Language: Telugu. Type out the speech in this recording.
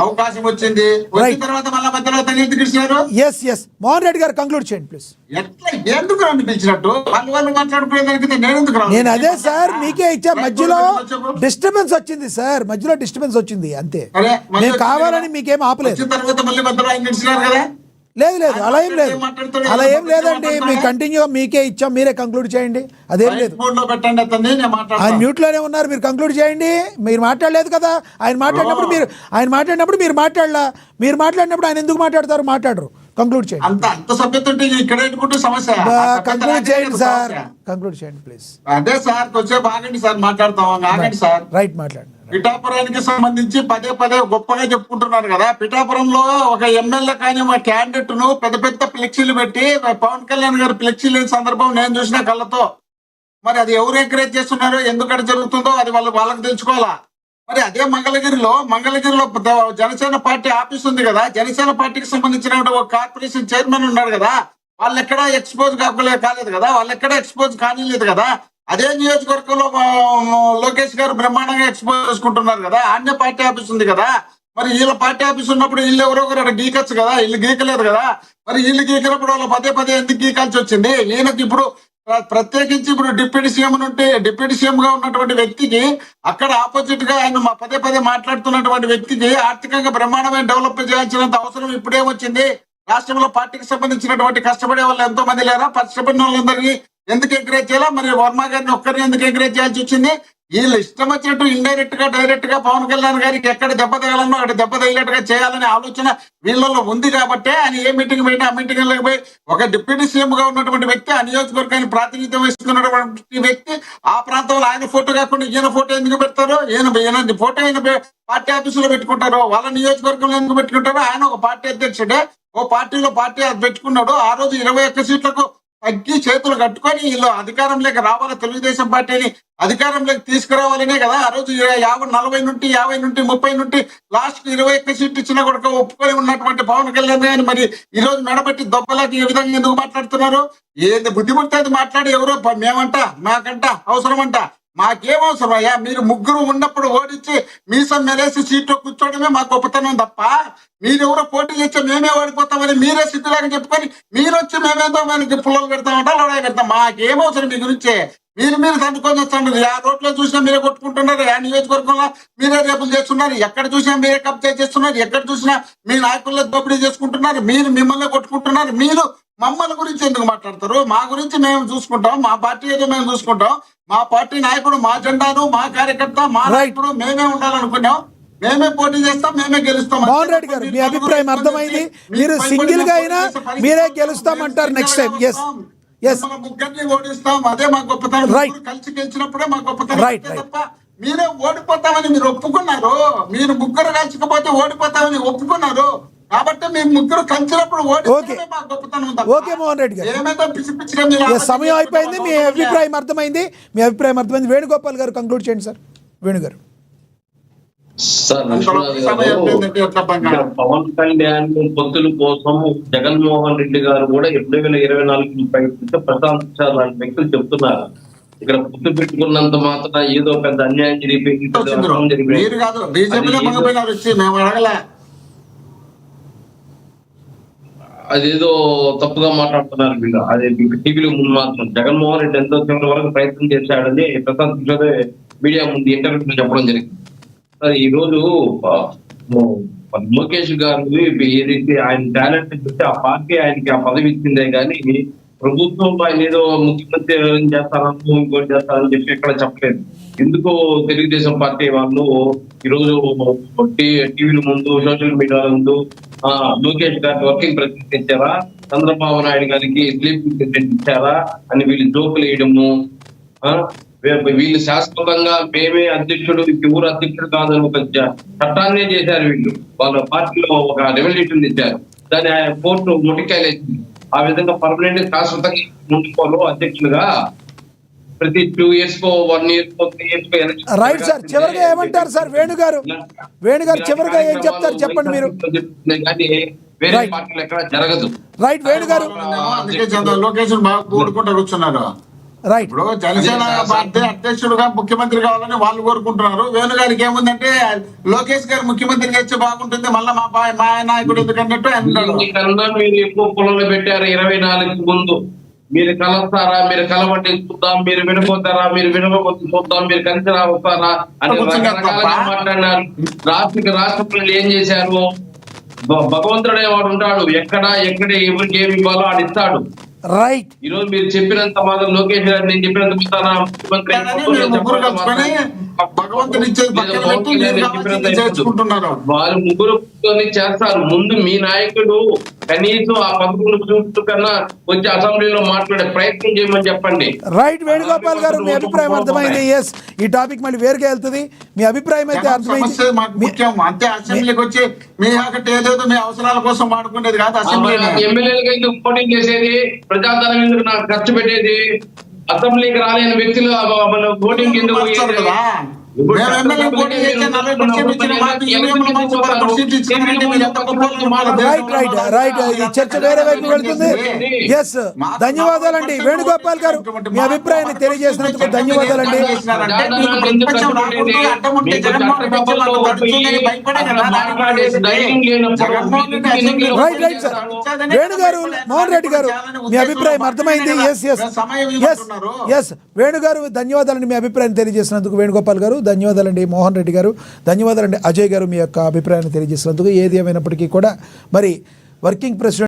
అవకాశం వచ్చింది, వచ్చిన తర్వాత మళ్ళీ మధ్యలో ఎందుకు ఇచ్చినారు? మోహన్ రెడ్డి గారు కంక్లూడ్ చేయండి ప్లీజ్. ఎట్లా ఎందుకు నన్ను పిలిచినట్టు వాళ్ళు మాట్లాడుకునేదానికి నేను ఎందుకు రాను? నేను అదే సార్ మీకే ఇచ్చా, మధ్యలో డిస్టర్బెన్స్ వచ్చింది సార్, మధ్యలో డిస్టర్బెన్స్ వచ్చింది అంతే. నేను కావాలని మీకేం ఆపలేదు. తర్వాత మళ్ళీ మధ్యలో ఆయన ఇచ్చినారు కదా. లేదు అలా ఏం లేదు, అలా ఏం లేదండి. మీకు కంటిన్యూ మీకే ఇచ్చాం, మీరే కంక్లూడ్ చేయండి. అదేం లేదు, ఆయన మ్యూట్ లోనే ఉన్నారు, మీరు కంక్లూడ్ చేయండి. మీరు మాట్లాడలేదు కదా, ఆయన మాట్లాడినప్పుడు మీరు మాట్లాడలా, మీరు మాట్లాడినప్పుడు ఆయన ఎందుకు మాట్లాడతారు? మాట్లాడరు. కంక్లూడ్ చేయండి. కంక్లూడ్ చేయండి సార్, కంక్లూడ్ చేయండి ప్లీజ్. అదే సార్ కొంచెం ఆగండి సార్, మాట్లాడతాం. ఆగండి సార్, రైట్ మాట్లాడండి. పిఠాపురానికి సంబంధించి పదే గొప్పగా చెప్పుకుంటున్నారు కదా. పిఠాపురంలో ఒక ఎమ్మెల్యే కానీ మా క్యాండిడేట్ ను పెద్ద ఫ్లెక్సీలు పెట్టి పవన్ కళ్యాణ్ గారు ఫ్లెక్సీ లేని సందర్భం నేను చూసిన కళ్ళతో. మరి అది ఎవరు ఎంకరేజ్ చేస్తున్నారో, ఎందుకంటే జరుగుతుందో అది వాళ్ళకి తెలుసుకోవాలా. మరి అదే మంగళగిరిలో జనసేన పార్టీ ఆఫీస్ ఉంది కదా, జనసేన పార్టీకి సంబంధించిన ఒక కార్పొరేషన్ చైర్మన్ ఉన్నాడు కదా, వాళ్ళు ఎక్కడా ఎక్స్పోజ్ కాలేదు కదా, వాళ్ళు ఎక్కడా ఎక్స్పోజ్ కానిలేదు కదా. అదే నియోజకవర్గంలో లోకేష్ గారు బ్రహ్మాండంగా ఎక్స్పోజ్ చేసుకుంటున్నారు కదా, ఆన్య పార్టీ ఆఫీస్ ఉంది కదా. మరి వీళ్ళ పార్టీ ఆఫీస్ ఉన్నప్పుడు వీళ్ళు ఎవరో ఒకరు గీకచ్చు కదా, వీళ్ళు గీకలేదు కదా. మరి వీళ్ళు గీకినప్పుడు వాళ్ళు పదే ఎందుకు గీకాల్సి వచ్చింది? ఈయనకి ఇప్పుడు ప్రత్యేకించి ఇప్పుడు డిప్యూటీ సీఎం గా ఉన్నటువంటి వ్యక్తికి అక్కడ ఆపోజిట్ గా ఆయన పదే మాట్లాడుతున్నటువంటి వ్యక్తికి ఆర్థికంగా బ్రహ్మాండమైన డెవలప్ చేయాల్సినంత అవసరం ఇప్పుడేమొచ్చింది? రాష్ట్రంలో పార్టీకి సంబంధించినటువంటి కష్టపడే వాళ్ళు ఎంతో మంది లేరా? కష్టపడిన వాళ్ళందరినీ ఎందుకు ఎంకరేజ్ చేయాలా? మరి వర్మ గారిని ఒక్కరిని ఎందుకు ఎంకరేజ్ చేయాల్సి వచ్చింది? వీళ్ళు ఇష్టం వచ్చినట్టు ఇండైరెక్ట్ గా డైరెక్ట్ గా పవన్ కళ్యాణ్ గారికి ఎక్కడ దెబ్బ తగలనో అక్కడ దెబ్బ తగిలేట్టుగా చేయాలనే ఆలోచన వీళ్ళలో ఉంది కాబట్టి ఆయన ఏ మీటింగ్ పెట్టి ఆ మీటింగ్ పోయి ఒక డిప్యూటీ సీఎం గా ఉన్నటువంటి వ్యక్తి, ఆ నియోజకవర్గాన్ని ప్రాతినిధ్యం వహిస్తున్నటువంటి వ్యక్తి, ఆ ప్రాంతంలో ఆయన ఫోటో కాకుండా ఈయన ఫోటో ఎందుకు పెడతారు? ఈయన ఫోటో ఈయన పార్టీ ఆఫీసులో పెట్టుకుంటారు, వాళ్ళ నియోజకవర్గంలో ఎందుకు పెట్టుకుంటారు? ఆయన ఒక పార్టీ అధ్యక్షుడే, ఓ పార్టీలో పార్టీ పెట్టుకున్నాడు. ఆ రోజు 21 సీట్లకు తగ్గి చేతులు కట్టుకొని వీళ్ళు అధికారంలోకి రావాలి, తెలుగుదేశం పార్టీని అధికారంలోకి తీసుకురావాలనే కదా. ఆ రోజు 40 నుండి 30 నుండి లాస్ట్ 21 సీట్లు ఇచ్చినా కూడా ఒప్పుకొని ఉన్నటువంటి పవన్ కళ్యాణ్ గారిని మరి ఈ రోజు మెడబట్టి దొబ్బలాకి ఏ విధంగా ఎందుకు మాట్లాడుతున్నారు? ఏది బుద్ధిముడితే అది మాట్లాడి ఎవరో మాకంట అవసరం అంట. మాకేం అవసరం అయ్యా? మీరు ముగ్గురు ఉన్నప్పుడు ఓడించి మీసం మెలేసి సీట్లో కూర్చోవడమే మా గొప్పతనం తప్ప, మీరెవరో పోటీ చేస్తే మేమే ఓడిపోతామని మీరే సిద్ధులాగా చెప్పుకొని మీరు వచ్చి మేమేదో మనకి పుల్లలు పెడతామంటా, లడాయి పెడతాం. మాకేం అవసరం మీ గురించి? మీరు తండుకొని వస్తున్నారు. ఆ రోడ్లో చూసినా మీరే కొట్టుకుంటున్నారు, ఆ నియోజకవర్గంలో మీరే రేపులు చేస్తున్నారు, ఎక్కడ చూసినా మీరే కబ్జా చేస్తున్నారు, ఎక్కడ చూసినా మీ నాయకుల్లో దోపిడీ చేసుకుంటున్నారు, మీరు మిమ్మల్ని కొట్టుకుంటున్నారు. మీరు మమ్మల్ని గురించి ఎందుకు మాట్లాడతారు? మా గురించి మేము చూసుకుంటాం, మా పార్టీ ఏదో మేము చూసుకుంటాం, మా పార్టీ నాయకుడు, మా జెండాను, మా కార్యకర్త, మా నాయకుడు మేమే ఉండాలనుకున్నాం, మేమే పోటీ చేస్తాం, మేమే గెలుస్తాం. మోహన్ రెడ్డి గారు మీ అభిప్రాయం అర్థమైంది. మీరు సింగిల్ గా అయినా మీరే గెలుస్తామంటారు నెక్స్ట్ టైం. ముగ్గురిని ఓడిస్తాం, అదే మా గొప్పతనం. కలిసి గెలిచినప్పుడే మా గొప్పతనం తప్ప మీరే ఓడిపోతామని మీరు ఒప్పుకున్నారు. మీరు ముగ్గురు కలిసికపోతే ఓడిపోతామని ఒప్పుకున్నారు కాబట్టి మేము ముగ్గురు కలిసినప్పుడు ఓకే మోహన్ రెడ్డి గారు సమయం అయిపోయింది. మీ అభిప్రాయం అర్థమైంది. వేణుగోపాల్ గారు కంక్లూడ్ చేయండి సార్. వేణు గారు. పవన్ కళ్యాణ్ పొత్తుల కోసం జగన్మోహన్ రెడ్డి గారు కూడా 2024 ప్రయత్నిస్తే ప్రశాంత్ లాంటి వ్యక్తులు చెప్తున్నారు. ఇక్కడ పొత్తు పెట్టుకున్నంత మాత్రం ఏదో పెద్ద అన్యాయం జరిగిపోయింది, అదేదో తప్పుగా మాట్లాడుతున్నారు వీళ్ళు. అదే టీవీలో ముందు మాత్రం జగన్మోహన్ రెడ్డి ఎంతో చివరి వరకు ప్రయత్నం చేశాడని ప్రశాంత్ కిషోర్ మీడియా ముందు ఇంటర్వ్యూలో చెప్పడం జరిగింది. ఈ రోజు లోకేష్ గారు ఏదైతే ఆయన టాలెంట్ చూస్తే ఆ పార్టీ ఆయనకి ఆ పదవి ఇచ్చిందే కానీ ప్రభుత్వంలో ఆయన ఏదో ముఖ్యమంత్రి చేస్తారని ఇంకోటి చేస్తారని చెప్పి ఎక్కడ చెప్పలేదు. ఎందుకో తెలుగుదేశం పార్టీ వాళ్ళు ఈరోజు టీవీల ముందు, సోషల్ మీడియాల ముందు లోకేష్ గారికి వర్కింగ్ ప్రెసిడెంట్ ఇచ్చారా, చంద్రబాబు నాయుడు గారికి స్లీపింగ్ ప్రెసిడెంట్ ఇచ్చారా అని వీళ్ళు జోకులు వేయడము, వీళ్ళు శాశ్వతంగా మేమే అధ్యక్షుడు, ఎవరు అధ్యక్షుడు కాదని ఒక చట్టాన్నే చేశారు వీళ్ళు. వాళ్ళ పార్టీలో ఒక రెవల్యూషన్ ఇచ్చారు, దాన్ని కోర్టు మొటికాయలేసింది. ఆ విధంగా పర్మనెంట్ శాశ్వతంగా ముందుకోలో అధ్యక్షులుగా ప్రతి 2 years కో 1 year కో 3 years కో రైట్ సార్. చివరిగా ఏమంటారు సార్ వేణు గారు చివరిగా ఏం చెప్తారు చెప్పండి మీరు. వేరే పార్టీలు ఎక్కడ జరగదు. రైట్ వేణు గారు. లొకేషన్ బాగా కూడుకుంటూ కూర్చున్నారు. రైట్. ఇప్పుడు జనసేన పార్టీ అధ్యక్షుడుగా ముఖ్యమంత్రి కావాలని వాళ్ళు కోరుకుంటున్నారు. వేణు గారికి ఏముందంటే లోకేష్ గారు ముఖ్యమంత్రి చేస్తే బాగుంటుంది, మళ్ళీ మా నాయకుడు ఎందుకన్నట్టు అన్నాడు. మీకన్నా మీరు ఎక్కువ పొలంలో పెట్టారు 24 ముందు. మీరు కలుస్తారా, మీరు కలవండి చూద్దాం, మీరు వినపోతారా, మీరు వినకపోతే చూద్దాం, మీరు కలిసి వస్తారా అని రకరకాలుగా మాట్లాడినారు. రాష్ట్రపతులు ఏం చేశారు? భగవంతుడే వాడు ఉంటాడు, ఎక్కడ ఎవరికి ఏమి ఇవ్వాలో ఆడు ఇస్తాడు. రైట్. ఈ రోజు మీరు చెప్పినంత మాత్రం లోకేష్ గారు నేను చెప్పినంత ముఖ్యమంత్రి వాళ్ళు ముగ్గురు చేస్తారు. ముందు మీ నాయకుడు కనీసం ఆ 11 చూస్తూ కన్నా వచ్చి అసెంబ్లీలో మాట్లాడే ప్రయత్నం చేయమని చెప్పండి. రైట్. వేణుగోపాల్ గారు మీ అభిప్రాయం అర్థమైంది. ఎస్, ఈ టాపిక్ మళ్ళీ వేరుగా వెళ్తుంది. మీ అభిప్రాయం అయితే అర్థమైంది. అంతే అసెంబ్లీకి వచ్చి మీ ఏదేదో మీ అవసరాల కోసం వాడుకునేది కాదు. అసెంబ్లీ ఎమ్మెల్యేలుగా ఎందుకు పోటీ చేసేది? ప్రజాధనం ఎందుకు నాకు ఖర్చు పెట్టేది? అసెంబ్లీకి రాలేని వ్యక్తులు ఓటింగ్ ఎందుకు కదా? చర్చ వేరే వైపు వెళ్తుంది. ఎస్, ధన్యవాదాలండి వేణుగోపాల్ గారు, మీ అభిప్రాయాన్ని తెలియజేసినందుకు ధన్యవాదాలండి. Right right sir. వేణు గారు, మోహన్ రెడ్డి గారు, మీ అభిప్రాయం అర్థమైంది. Yes yes yes yes Venu garu ధన్యవాదాలండి, మీ అభిప్రాయాన్ని తెలియజేసినందుకు. వేణుగోపాల్ గారు ధన్యవాదాలండి. మోహన్ రెడ్డి గారు ధన్యవాదాలండి. అజయ్ గారు మీ యొక్క అభిప్రాయాన్ని తెలియజేసినందుకు. ఏది ఏమైనప్పటికీ కూడా మరి వర్కింగ్ ప్రెసిడెంట్